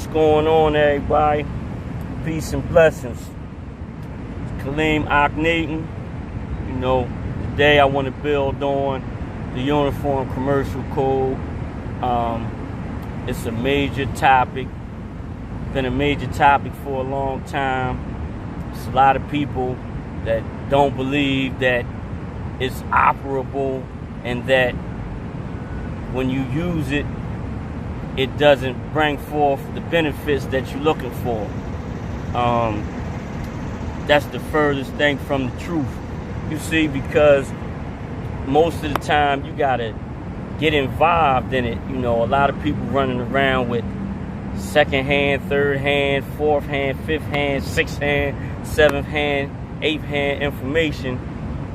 What's going on, everybody? Peace and blessings. It's Khaleem Akhenaton. You know, today I want to build on the Uniform Commercial Code. It's a major topic. Been a major topic for a long time. There's a lot of people that don't believe that it's operable and that when you use it, it doesn't bring forth the benefits that you're looking for. That's the furthest thing from the truth. You see, because most of the time you gotta get involved in it. You know, a lot of people running around with second hand, third hand, fourth hand, fifth hand, sixth hand, seventh hand, eighth hand information,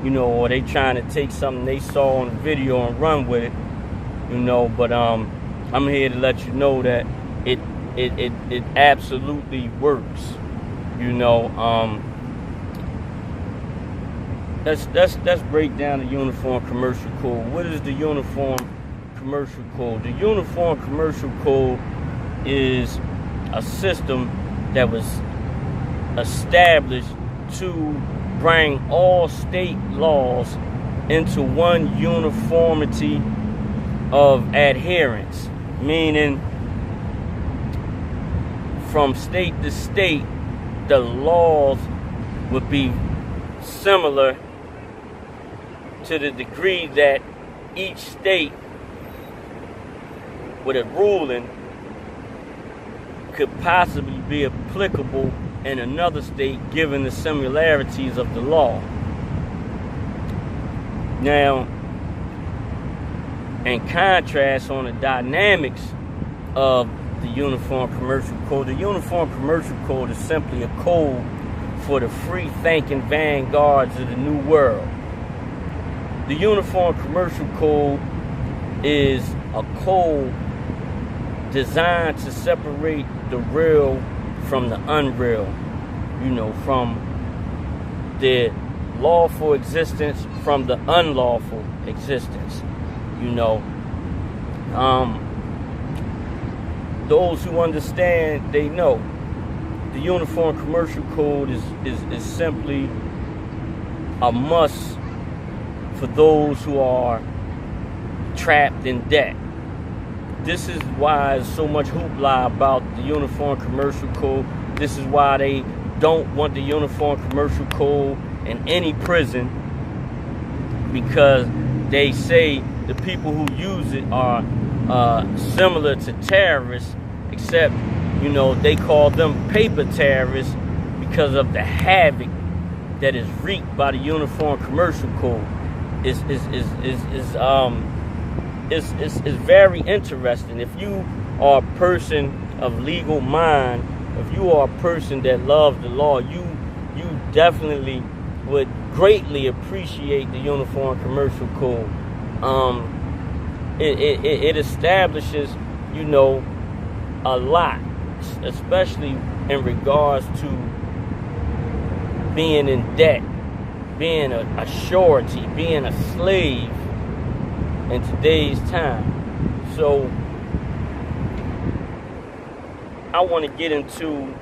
you know, or they trying to take something they saw on the video and run with it, you know. But I'm here to let you know that it absolutely works. You know, let's break down the Uniform Commercial Code. What is the Uniform Commercial Code? The Uniform Commercial Code is a system that was established to bring all state laws into one uniformity of adherence. Meaning, from state to state, the laws would be similar to the degree that each state with a ruling could possibly be applicable in another state given the similarities of the law. Now, in contrast on the dynamics of the Uniform Commercial Code, the Uniform Commercial Code is simply a code for the free-thinking vanguards of the New World. The Uniform Commercial Code is a code designed to separate the real from the unreal, you know, from the lawful existence from the unlawful existence. You know, those who understand, they know. The Uniform Commercial Code is simply a must for those who are trapped in debt. This is why there's so much hoopla about the Uniform Commercial Code. This is why they don't want the Uniform Commercial Code in any prison, because they say the people who use it are similar to terrorists, except, you know, they call them paper terrorists because of the havoc that is wreaked by the Uniform Commercial Code. It's very interesting. If you are a person of legal mind, if you are a person that loves the law, you definitely would greatly appreciate the Uniform Commercial Code. It establishes, you know, a lot, especially in regards to being in debt, being a surety, being a slave in today's time. So I want to get into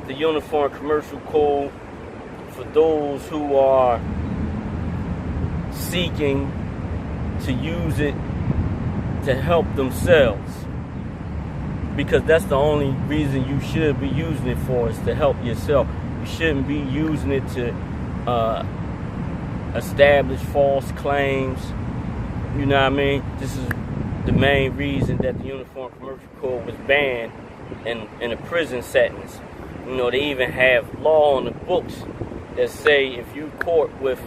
the Uniform Commercial Code for those who are seeking to use it to help themselves, because that's the only reason you should be using it for, is to help yourself. You shouldn't be using it to establish false claims. You know what I mean? This is the main reason that the Uniform Commercial Code was banned in a prison settings. You know, they even have law on the books that say if you caught with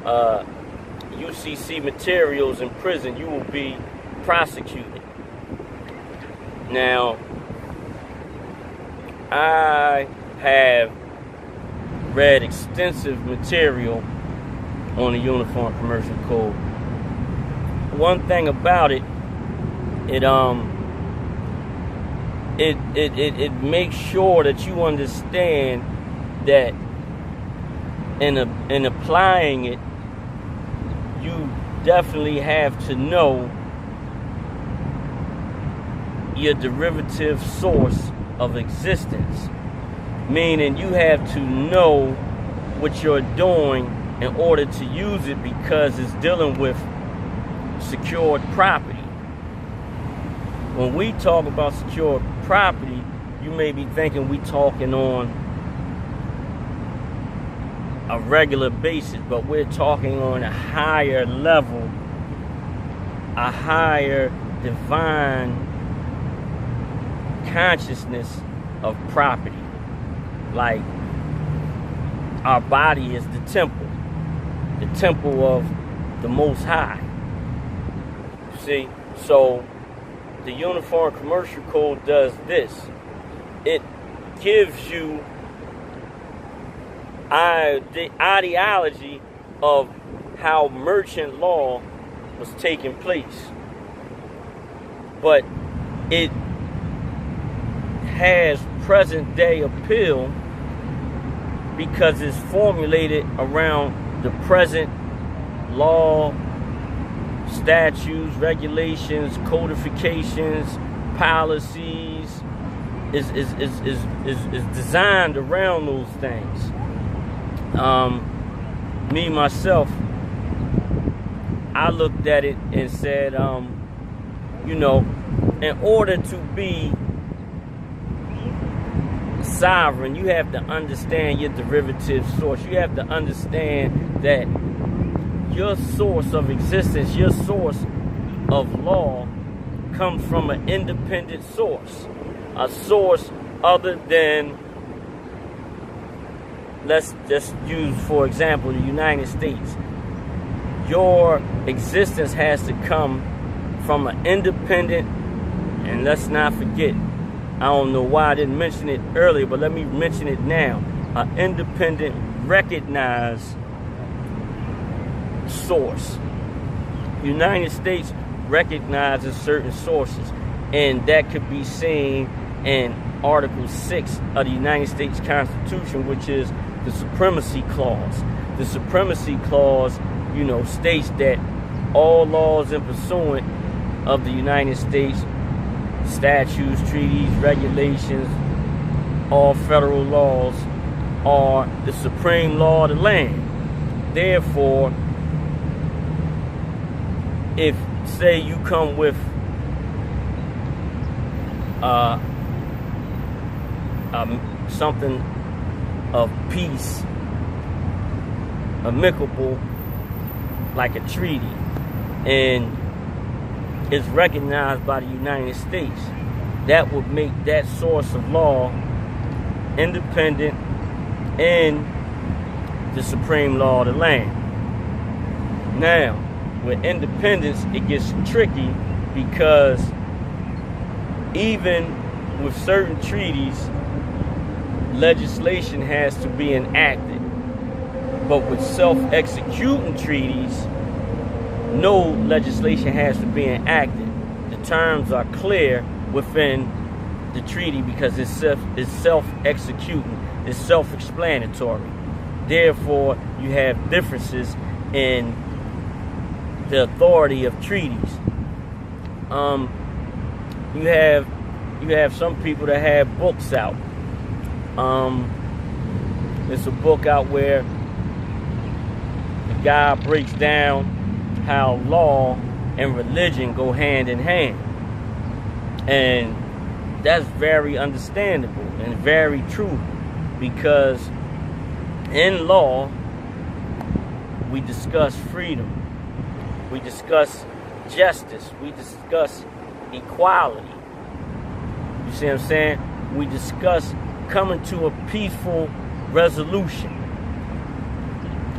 UCC materials in prison, you will be prosecuted. Now, I have read extensive material on the Uniform Commercial Code. One thing about it, it makes sure that you understand that in applying it, you definitely have to know your derivative source of existence. Meaning you have to know what you're doing in order to use it, because it's dealing with secured property. When we talk about secured property, you may be thinking we talking on a regular basis, but we're talking on a higher level, a higher divine consciousness of property. Like, our body is the temple of the Most High. See, so the Uniform Commercial Code does this. It gives you the ideology of how merchant law was taking place. But it has present day appeal because it's formulated around the present law, statutes, regulations, codifications, policies. Is designed around those things. Me myself, I looked at it and said, in order to be sovereign, you have to understand your derivative source. You have to understand that your source of existence, your source of law, comes from an independent source. A source other than, let's just use, for example, the United States. Your existence has to come from an independent, and let's not forget, I don't know why I didn't mention it earlier, but let me mention it now. An independent, recognized source. The United States recognizes certain sources, and that could be seen in Article 6 of the United States Constitution, which is the Supremacy Clause. The Supremacy Clause, states that all laws in pursuant of the United States, statutes, treaties, regulations, all federal laws are the supreme law of the land. Therefore, if, say, you come with something of peace, amicable, like a treaty, and is recognized by the United States, that would make that source of law independent and the supreme law of the land. Now, with independence, it gets tricky because even with certain treaties, legislation has to be enacted. But with self-executing treaties, no legislation has to be enacted. The terms are clear within the treaty because it's self-executing, it's self-explanatory. Therefore, you have differences in the authority of treaties. You have some people that have books out. There's a book out where the guy breaks down how law and religion go hand in hand. And that's very understandable and very true, because in law, we discuss freedom, we discuss justice, we discuss equality. You see what I'm saying? We discuss coming to a peaceful resolution.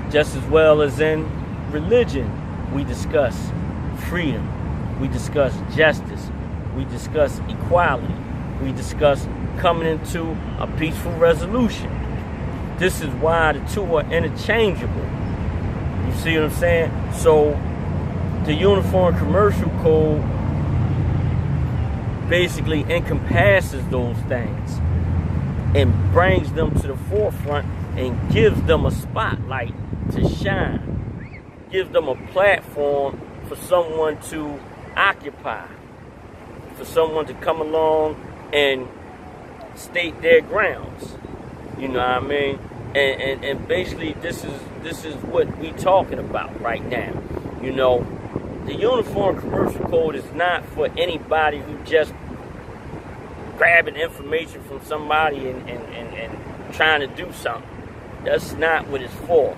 Just as well as in religion, we discuss freedom, we discuss justice, we discuss equality, we discuss coming into a peaceful resolution. This is why the two are interchangeable. You see what I'm saying? So the Uniform Commercial Code basically encompasses those things and brings them to the forefront and gives them a spotlight to shine, gives them a platform for someone to occupy, for someone to come along and state their grounds. You know what I mean? And basically this is what we talking about right now. You know, the Uniform Commercial Code is not for anybody who just grabbing information from somebody and trying to do something. That's not what it's for.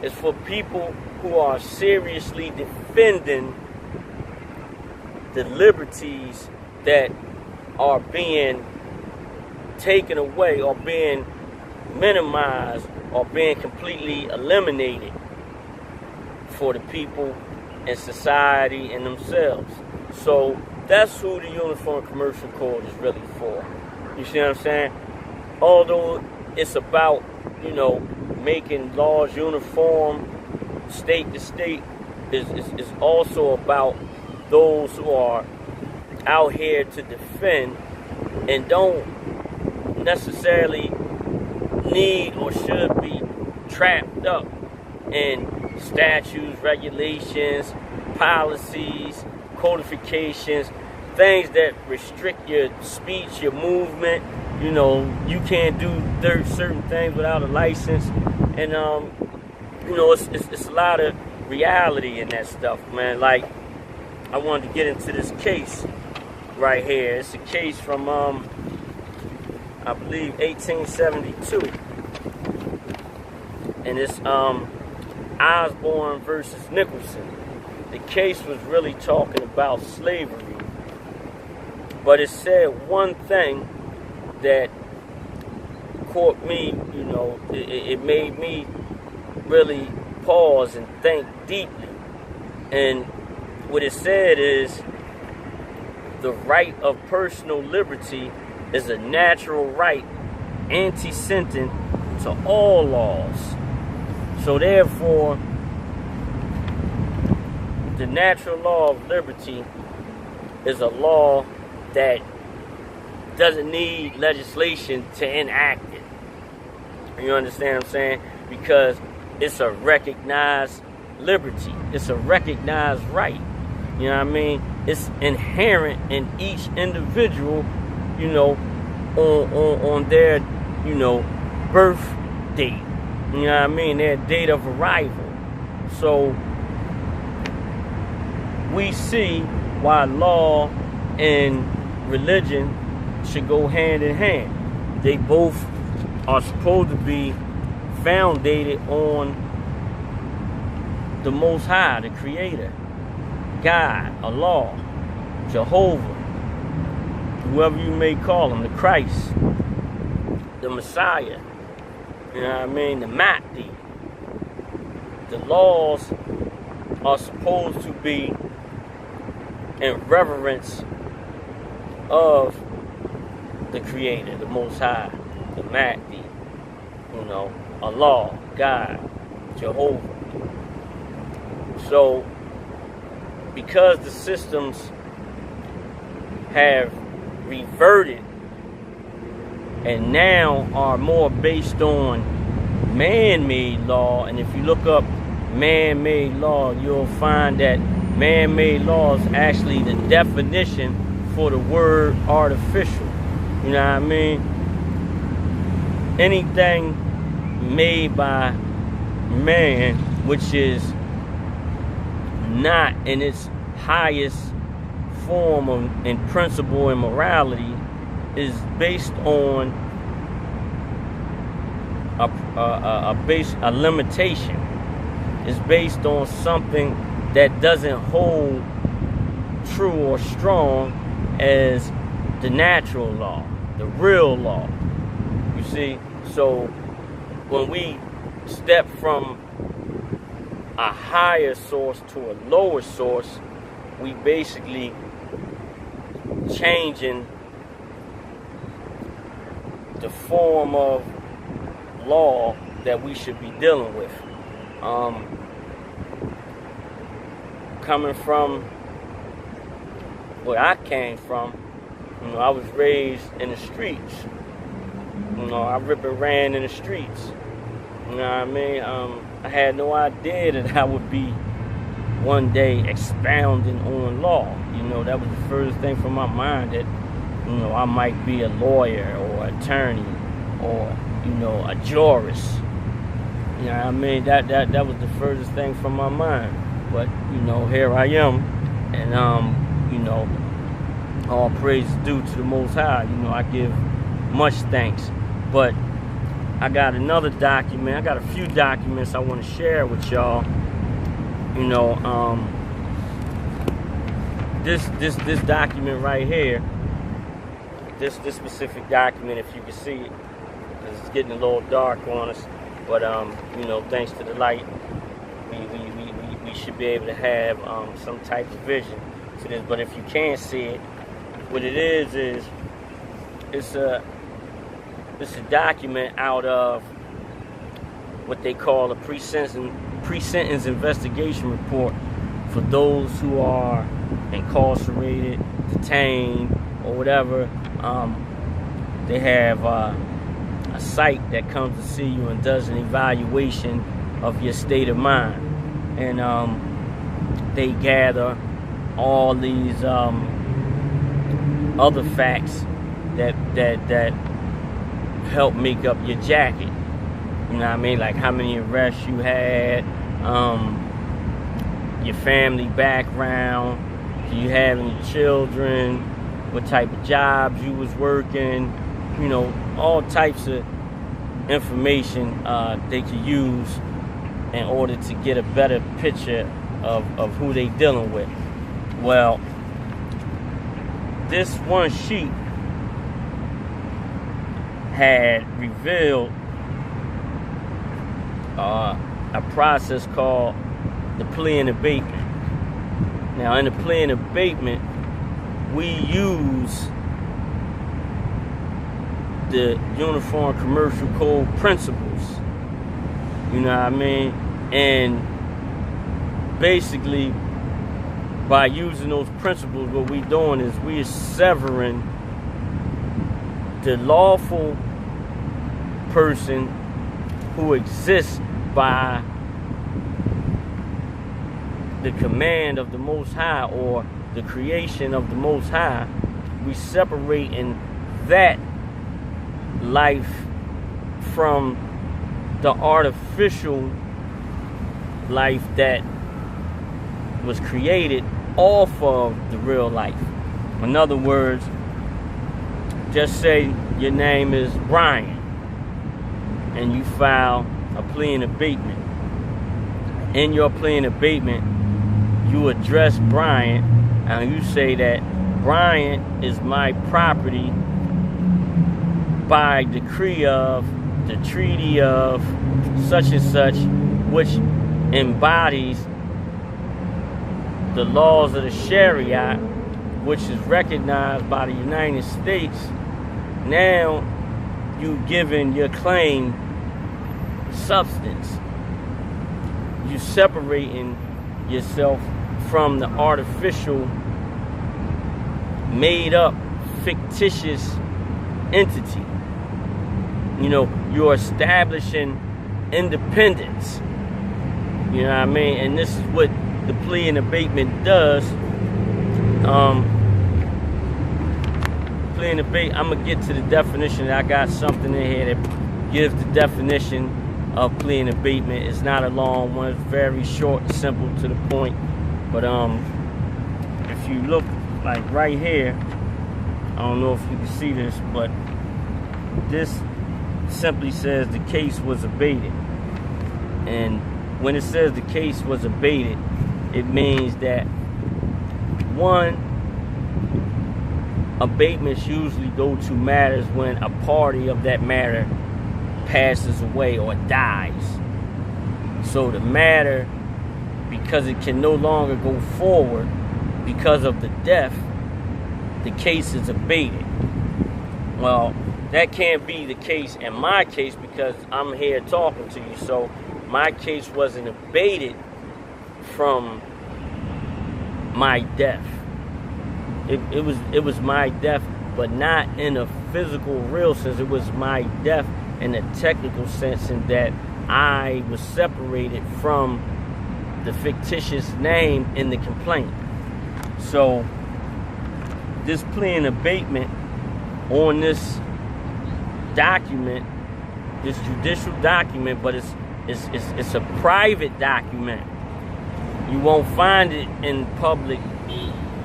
It's for people who are seriously defending the liberties that are being taken away or being minimized or being completely eliminated for the people and society and themselves. So that's who the Uniform Commercial Code is really for. You see what I'm saying? Although it's about, you know, making laws uniform state to state, is also about those who are out here to defend and don't necessarily need or should be trapped up in statutes, regulations, policies, codifications, things that restrict your speech, your movement. You know, you can't do certain things without a license. And, you know, it's a lot of reality in that stuff, man. Like, I wanted to get into this case right here. It's a case from, I believe, 1872. And it's Osborne versus Nicholson. The case was really talking about slavery. But it said one thing that caught me, you know, it made me really pause and think deeply. And what it said is, the right of personal liberty is a natural right antecedent to all laws. So therefore, the natural law of liberty is a law that doesn't need legislation to enact it. You understand what I'm saying? Because it's a recognized liberty. It's a recognized right. You know what I mean? It's inherent in each individual, you know, on their, you know, birth date. You know what I mean? Their date of arrival. So we see why law and religion should go hand in hand. They both are supposed to be founded on the Most High, the Creator, God, Allah, Jehovah, whoever you may call him, the Christ, the Messiah, you know what I mean, the Mahdi. The laws are supposed to be in reverence of the Creator, the Most High, the Mahdi, you know, Allah, God, Jehovah. So, because the systems have reverted and now are more based on man-made law, and if you look up man-made law, you'll find that man-made law is actually the definition for the word artificial. You know what I mean? Anything made by man, which is not in its highest form of, in principle and morality, is based on a limitation. It's based on something that doesn't hold true or strong as the natural law, the real law. You see, so when we step from a higher source to a lower source, we basically changing the form of law that we should be dealing with. Coming from where I came from, you know, I was raised in the streets. You know, I rip and ran in the streets. You know what I mean? I had no idea that I would be one day expounding on law. You know, that was the first thing from my mind, that, you know, I might be a lawyer or attorney or, you know, a jurist. You know what I mean? That was the furthest thing from my mind. But, you know, here I am. And, you know, all praise is due to the Most High. You know, I give much thanks. But I got another document. I got a few documents I want to share with y'all. You know, this document right here, this specific document, if you can see it, it's getting a little dark on us, but you know, thanks to the light, we should be able to have some type of vision to this. But if you can't see it, what it is it's a document out of what they call a pre-sentence investigation report for those who are incarcerated, detained, or whatever. They have a site that comes to see you and does an evaluation of your state of mind, and they gather all these other facts that help make up your jacket. You know what I mean? Like how many arrests you had, your family background, do you have any children, what type of jobs you was working, you know, all types of information they could use in order to get a better picture of who they dealing with. Well, this one sheet had revealed a process called the plea and abatement. Now, in the plea and abatement, we use the Uniform Commercial Code principles. You know what I mean? And basically, by using those principles, what we're doing is we're severing the lawful person who exists by the command of the Most High, or the creation of the Most High. We separating that life from the artificial life that was created off of the real life. In other words, just say your name is Brian and you file a plea and abatement. In your plea and abatement, you address Brian and you say that Brian is my property by decree of the treaty of such and such, which embodies the laws of the Sharia, which is recognized by the United States. Now you giving your claim substance. You separating yourself from the artificial, made up, fictitious entity. You know, you're establishing independence. You know what I mean? And this is what the plea and abatement does. Plea and abatement, I'm going to get to the definition. I got something in here that gives the definition of plea and abatement. It's not a long one. It's very short, simple, to the point. But if you look, like right here, I don't know if you can see this, but this simply says the case was abated. And when it says the case was abated, it means that, one, abatements usually go to matters when a party of that matter passes away or dies. So the matter, because it can no longer go forward because of the death, the case is abated. Well, that can't be the case in my case because I'm here talking to you. So my case wasn't abated from my death. It was my death, but not in a physical, real sense. It was my death in a technical sense, in that I was separated from the fictitious name in the complaint. So this plea in abatement on this document, this judicial document, but it's a private document. You won't find it in public.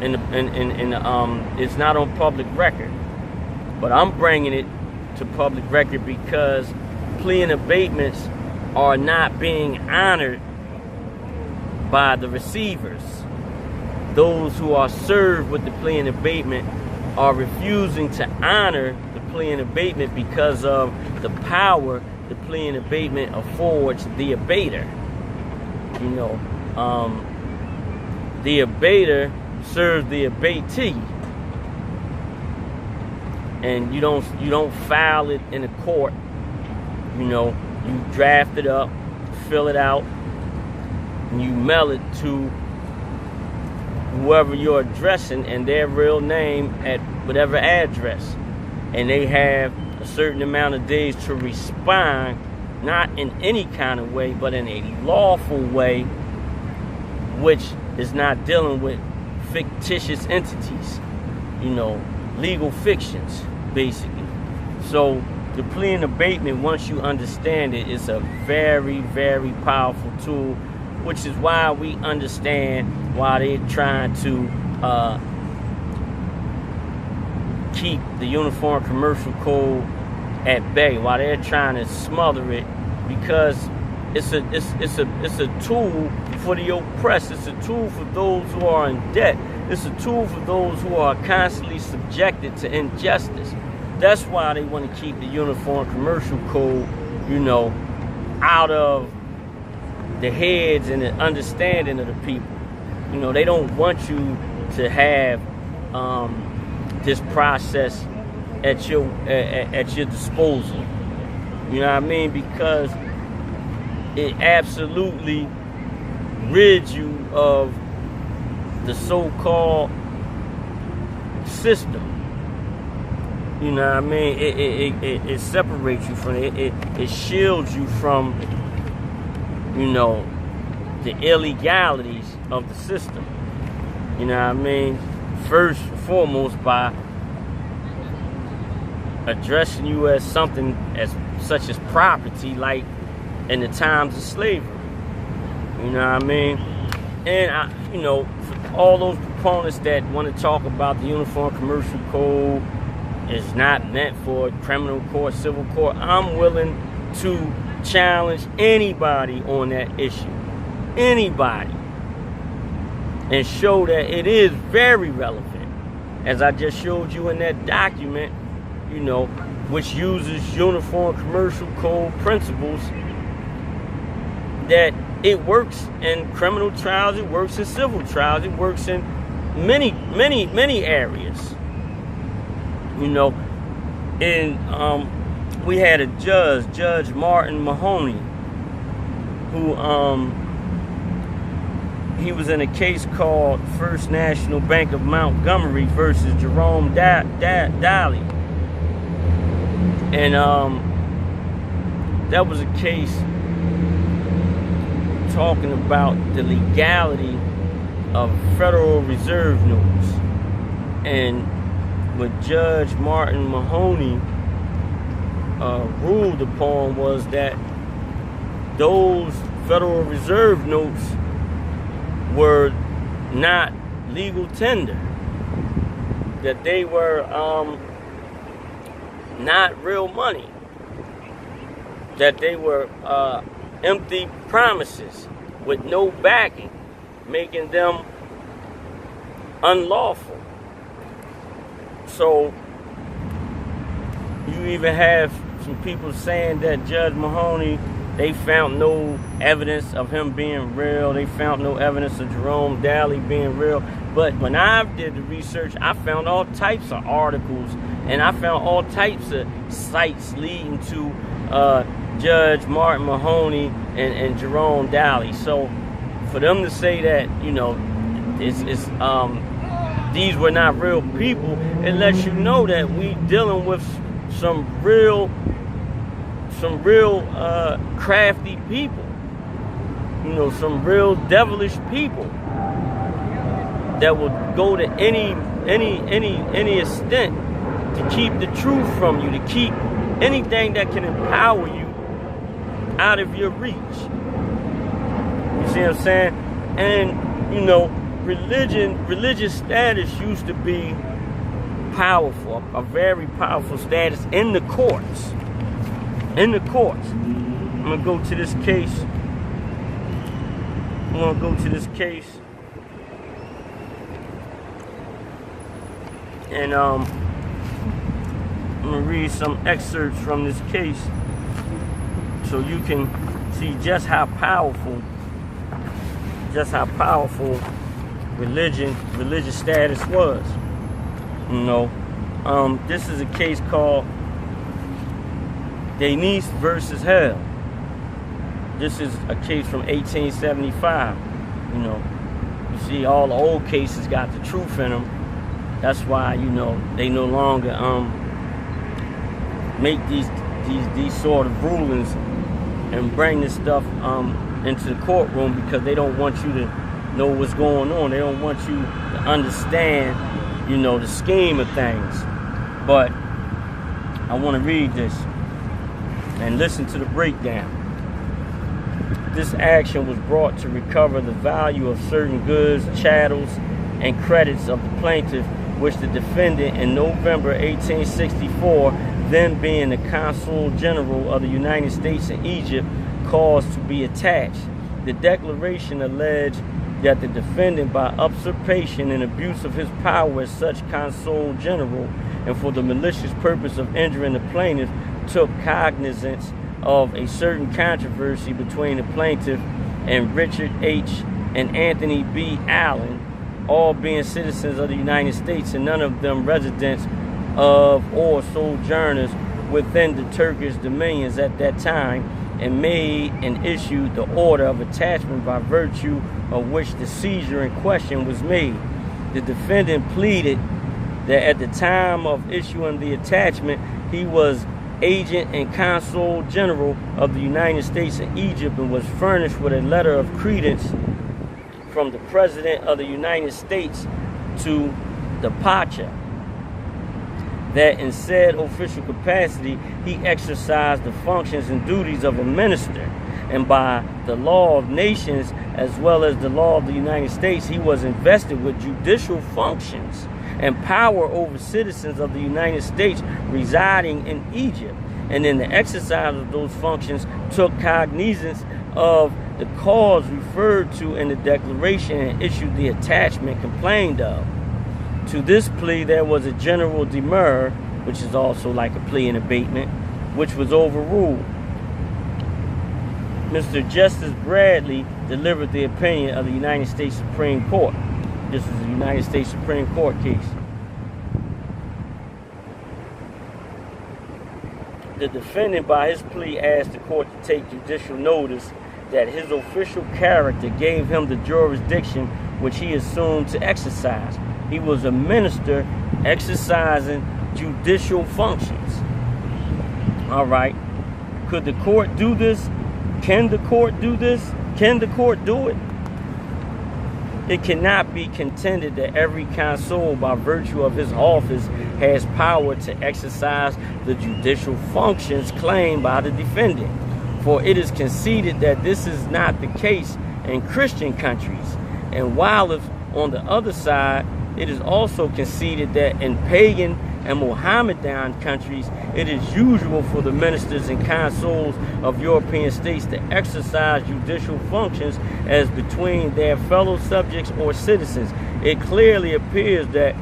It's not on public record. But I'm bringing it to public record because plea and abatements are not being honored by the receivers. Those who are served with the plea and abatement are refusing to honor the plea and abatement because of the power the plea and abatement affords the abater. You know, the abater serves the abatee, and you don't file it in a court. You know, you draft it up, fill it out, and you mail it to whoever you're addressing and their real name at whatever address. And they have a certain amount of days to respond, not in any kind of way, but in a lawful way, which is not dealing with fictitious entities, you know, legal fictions, basically. So the plea and abatement, once you understand it, is a very, very powerful tool, which is why we understand why they're trying to keep the Uniform Commercial Code at bay, why they're trying to smother it, because it's a tool for the oppressed. It's a tool for those who are in debt. It's a tool for those who are constantly subjected to injustice. That's why they want to keep the Uniform Commercial Code, you know, out of the heads and the understanding of the people. You know, they don't want you to have this process at your disposal. You know what I mean? Because it absolutely rids you of the so-called system. You know what I mean? It separates you from it. It shields you from, you know, the illegalities of the system. You know what I mean? First and foremost, by addressing you as something as such as property, like in the times of slavery. You know what I mean? And you know, for all those proponents that want to talk about the Uniform Commercial Code is not meant for criminal court, civil court, I'm willing to challenge anybody on that issue. Anybody. And show that it is very relevant. As I just showed you in that document, you know, which uses Uniform Commercial Code principles, that it works in criminal trials, it works in civil trials, it works in many, many, many areas. You know, and we had a judge, Judge Martin Mahoney, who he was in a case called First National Bank of Montgomery versus Jerome Daly. And that was a case talking about the legality of Federal Reserve notes. And what Judge Martin Mahoney ruled upon was that those Federal Reserve notes were not legal tender, that they were not real money, that they were empty promises with no backing, making them unlawful. So you even have some people saying that Judge Mahoney, they found no evidence of him being real. They found no evidence of Jerome Daly being real. But when I did the research, I found all types of articles, and I found all types of sites leading to Judge Martin Mahoney and Jerome Daly. So for them to say that, you know, these were not real people, it lets you know that we dealing with some real crafty people. you know, some real devilish people that will go to any extent to keep the truth from you, to keep anything that can empower you out of your reach. You see what I'm saying? And, you know, religious status used to be powerful, a very powerful status in the courts. In the courts. I'm going to go to this case. And I'm going to read some excerpts from this case so you can see just how powerful religious status was. You know, this is a case called Denise versus Hell. This is a case from 1875. You know, you see all the old cases got the truth in them. That's why, you know, they no longer make these sort of rulings and bring this stuff into the courtroom, because they don't want you to know what's going on. They don't want you to understand, you know, the scheme of things. But I want to read this and listen to the breakdown. This action was brought to recover the value of certain goods, chattels, and credits of the plaintiff, which the defendant in November 1864, then being the Consul General of the United States in Egypt, caused to be attached. The declaration alleged that the defendant, by usurpation and abuse of his power as such Consul General, and for the malicious purpose of injuring the plaintiff, took cognizance of a certain controversy between the plaintiff and Richard H. and Anthony B. Allen, all being citizens of the United States and none of them residents of or sojourners within the Turkish dominions at that time, and made and issued the order of attachment by virtue of which the seizure in question was made. The defendant pleaded that at the time of issuing the attachment, he was agent and consul general of the United States in Egypt and was furnished with a letter of credence from the President of the United States to the Pacha, that in said official capacity he exercised the functions and duties of a minister, and by the law of nations as well as the law of the United States he was invested with judicial functions and power over citizens of the United States residing in Egypt, and in the exercise of those functions took cognizance of the cause referred to in the declaration and issued the attachment complained of. To this plea there was a general demur, which is also like a plea in abatement, which was overruled. Mr. Justice Bradley delivered the opinion of the United States Supreme Court. This is a United States Supreme Court case. The defendant, by his plea, asked the court to take judicial notice that his official character gave him the jurisdiction which he assumed to exercise. He was a minister exercising judicial functions. All right. Could the court do this? Can the court do this? Can the court do it? It cannot be contended that every consul, by virtue of his office, has power to exercise the judicial functions claimed by the defendant. For it is conceded that this is not the case in Christian countries. And while if on the other side, it is also conceded that in pagan and Mohammedan countries, it is usual for the ministers and consuls of European states to exercise judicial functions as between their fellow subjects or citizens. It clearly appears that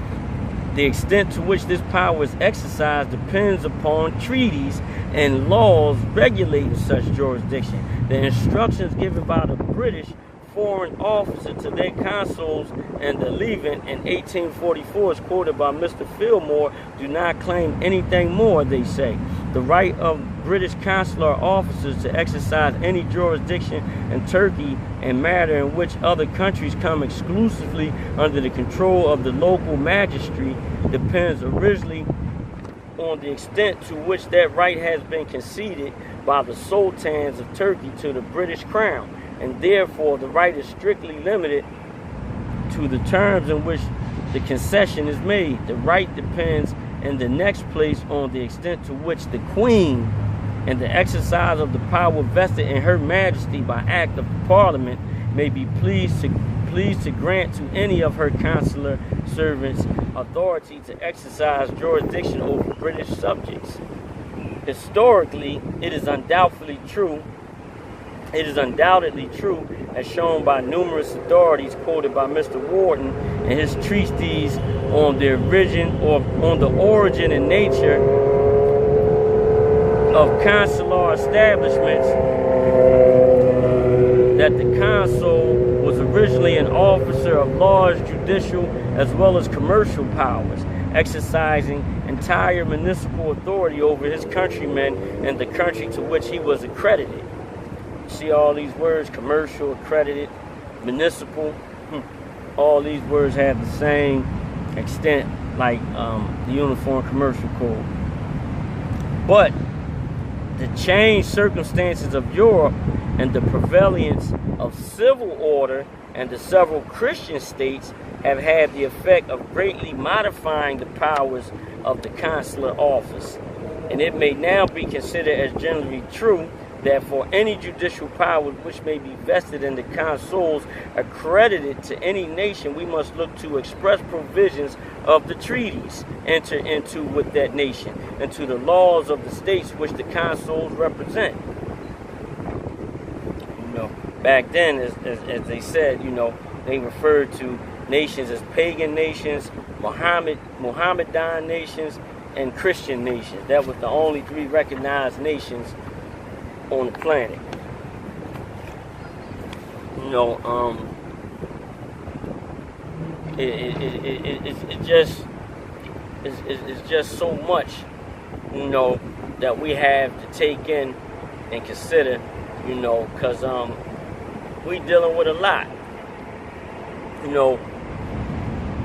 the extent to which this power is exercised depends upon treaties and laws regulating such jurisdiction. The instructions given by the British foreign officer to their consuls and the Levant in 1844 is quoted by Mr. Fillmore, do not claim anything more, they say. The right of British consular officers to exercise any jurisdiction in Turkey and matter in which other countries come exclusively under the control of the local magistrate depends originally on the extent to which that right has been conceded by the sultans of Turkey to the British crown, and therefore the right is strictly limited to the terms in which the concession is made. The right depends in the next place on the extent to which the Queen, and the exercise of the power vested in Her Majesty by act of Parliament, may be pleased to grant to any of her consular servants authority to exercise jurisdiction over British subjects. Historically, it is undoubtedly true, as shown by numerous authorities quoted by Mr. Warden in his treatise on the origin and nature of consular establishments, that the consul was originally an officer of large judicial as well as commercial powers, exercising entire municipal authority over his countrymen and the country to which he was accredited. See all these words: commercial, accredited, municipal. All these words have the same extent, like the Uniform Commercial Code. But the changed circumstances of Europe and the prevalence of civil order and the several Christian states have had the effect of greatly modifying the powers of the consular office. And it may now be considered as generally true that for any judicial power which may be vested in the consuls accredited to any nation, we must look to express provisions of the treaties entered into with that nation and to the laws of the states which the consuls represent. Back then, as they said, they referred to nations as pagan nations, Mohammedan nations, and Christian nations. That was the only three recognized nations on the planet. It's just so much, that we have to take in and consider, because we dealing with a lot.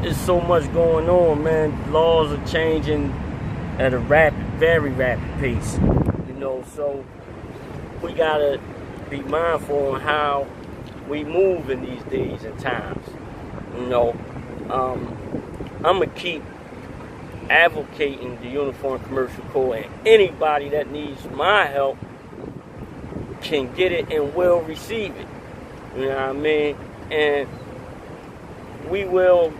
There's so much going on, man. Laws are changing at a very rapid pace. So we gotta be mindful on how we move in these days and times. I'm gonna keep advocating the Uniform Commercial Code, and anybody that needs my help can get it and will receive it. You know what I mean? And we will,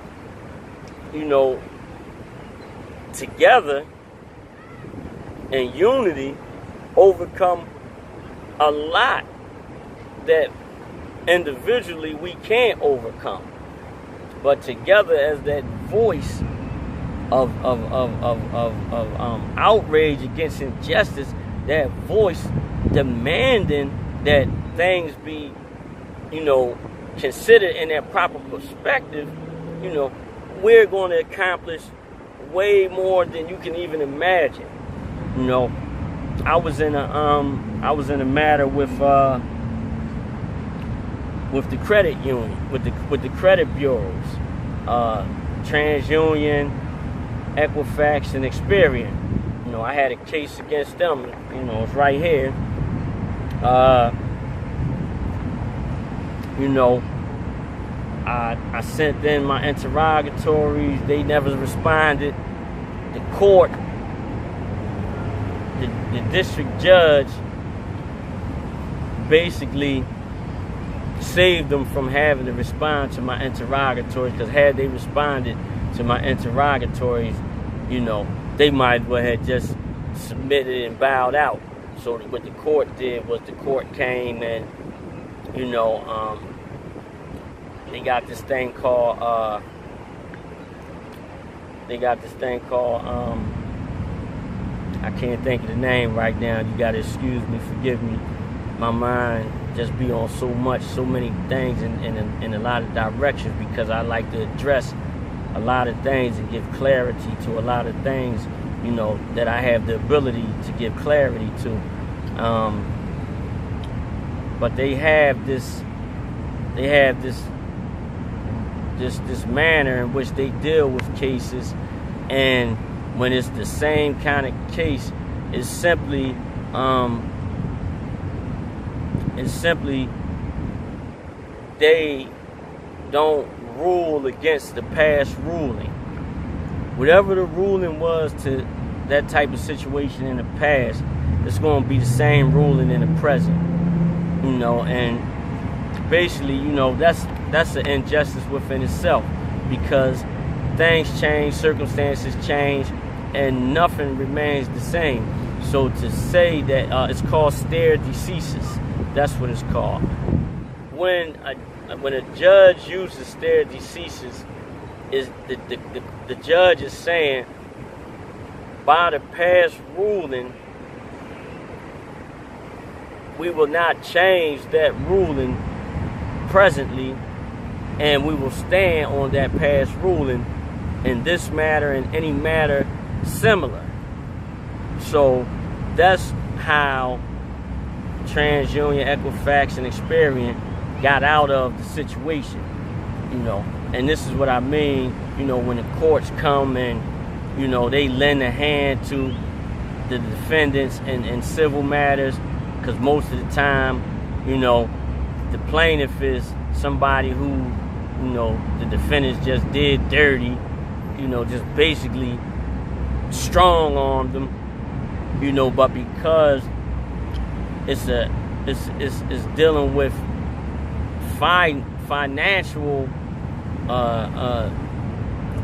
together in unity overcome a lot that individually we can't overcome. But together as that voice of outrage against injustice, that voice demanding that things be, considered in that proper perspective, we're going to accomplish way more than you can even imagine. I was in a matter with the credit union, with the credit bureaus, TransUnion, Equifax, and Experian. I had a case against them. It's right here. I sent in my interrogatories. They never responded. The court, the district judge, basically saved them from having to respond to my interrogatories, because had they responded to my interrogatories, they might as well have just submitted and bowed out. So what the court did was the court came and, they got this thing called, I can't think of the name right now. You got to excuse me, forgive me. My mind just be on so many things in a lot of directions, because I like to address a lot of things and give clarity to a lot of things, that I have the ability to give clarity to. But they have this manner in which they deal with cases, and when it's the same kind of case, it's simply they don't rule against the past ruling. Whatever the ruling was to that type of situation in the past, it's going to be the same ruling in the present. You know, and basically, you know, that's an injustice within itself, because things change, circumstances change, and nothing remains the same. So to say that it's called stare decisis, that's what it's called. When a judge uses stare decisis, is the judge is saying, by the past ruling, we will not change that ruling presently, and we will stand on that past ruling in this matter and any matter similar. So that's how TransUnion, Equifax, and Experian got out of the situation, you know. And this is what I mean, you know, when the courts come and, you know, they lend a hand to the defendants in civil matters, because most of the time, you know, the plaintiff is somebody who, you know, the defendants just did dirty, you know, just basically strong-armed them, you know. But because it's dealing with financial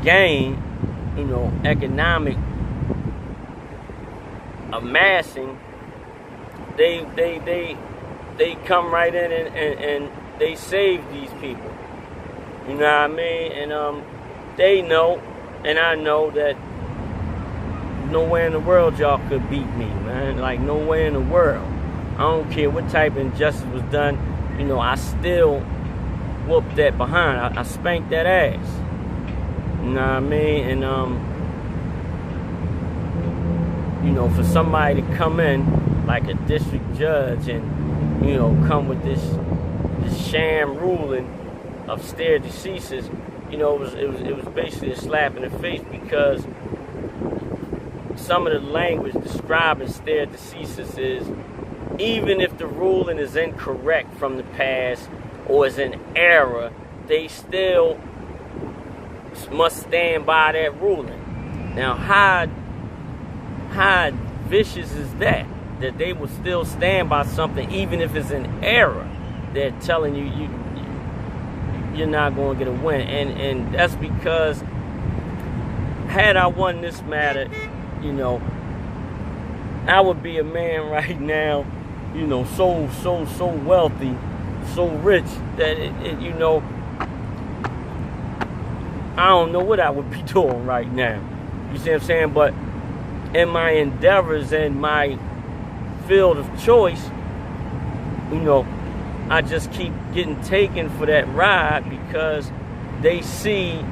gain, you know, economic amassing, they come right in and they save these people. You know what I mean? And they know, and I know, that nowhere in the world y'all could beat me, man. Like, nowhere in the world. I don't care what type of injustice was done. You know, I still whooped that behind. I spanked that ass. You know what I mean? And you know, for somebody to come in like a district judge and, you know, come with this sham ruling of stare decisis, you know, it was basically a slap in the face, because some of the language describing stare decisis is, even if the ruling is incorrect from the past or is an error, they still must stand by that ruling. Now, how vicious is that they will still stand by something even if it's an error? They're telling you're not going to get a win, and that's because had I won this matter, you know, I would be a man right now, you know, so wealthy, so rich that you know, I don't know what I would be doing right now. You see what I'm saying? But in my endeavors and my field of choice, you know, I just keep getting taken for that ride, because they see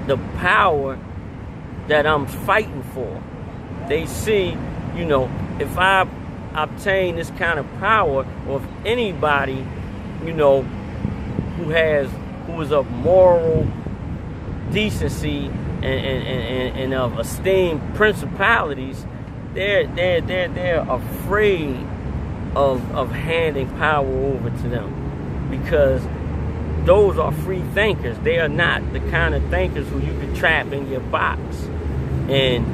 the power that I'm fighting for. They see, you know, if I obtain this kind of power, or if anybody, you know, who is of moral decency and of esteemed principalities, they're afraid of handing power over to them, because those are free thinkers. They are not the kind of thinkers who you can trap in your box and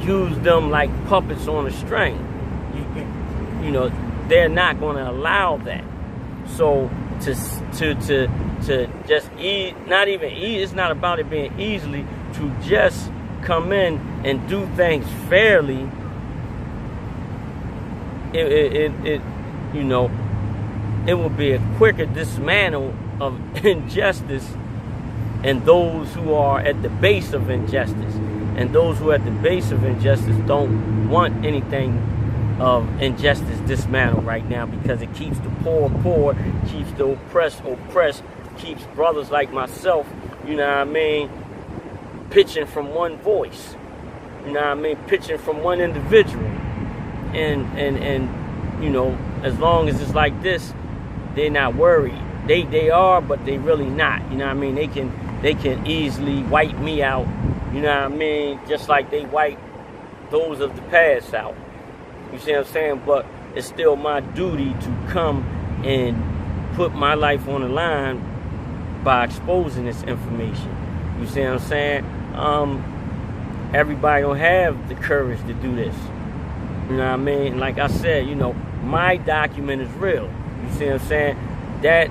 use them like puppets on a string. You know, they're not going to allow that. So to just not even it's not about it being easily, to just come in and do things fairly. It you know, it will be a quicker dismantle of injustice and those who are at the base of injustice. And those who are at the base of injustice don't want anything of injustice dismantled right now, because it keeps the poor, keeps the oppressed, keeps brothers like myself, you know what I mean, pitching from one voice, you know what I mean, pitching from one individual. And you know, as long as it's like this, they're not worried. They are, but they really not. You know what I mean? They can easily wipe me out. You know what I mean? Just like they wipe those of the past out. You see what I'm saying? But it's still my duty to come and put my life on the line by exposing this information. You see what I'm saying? Everybody don't have the courage to do this. You know what I mean? Like I said, you know, my document is real. You see what I'm saying? That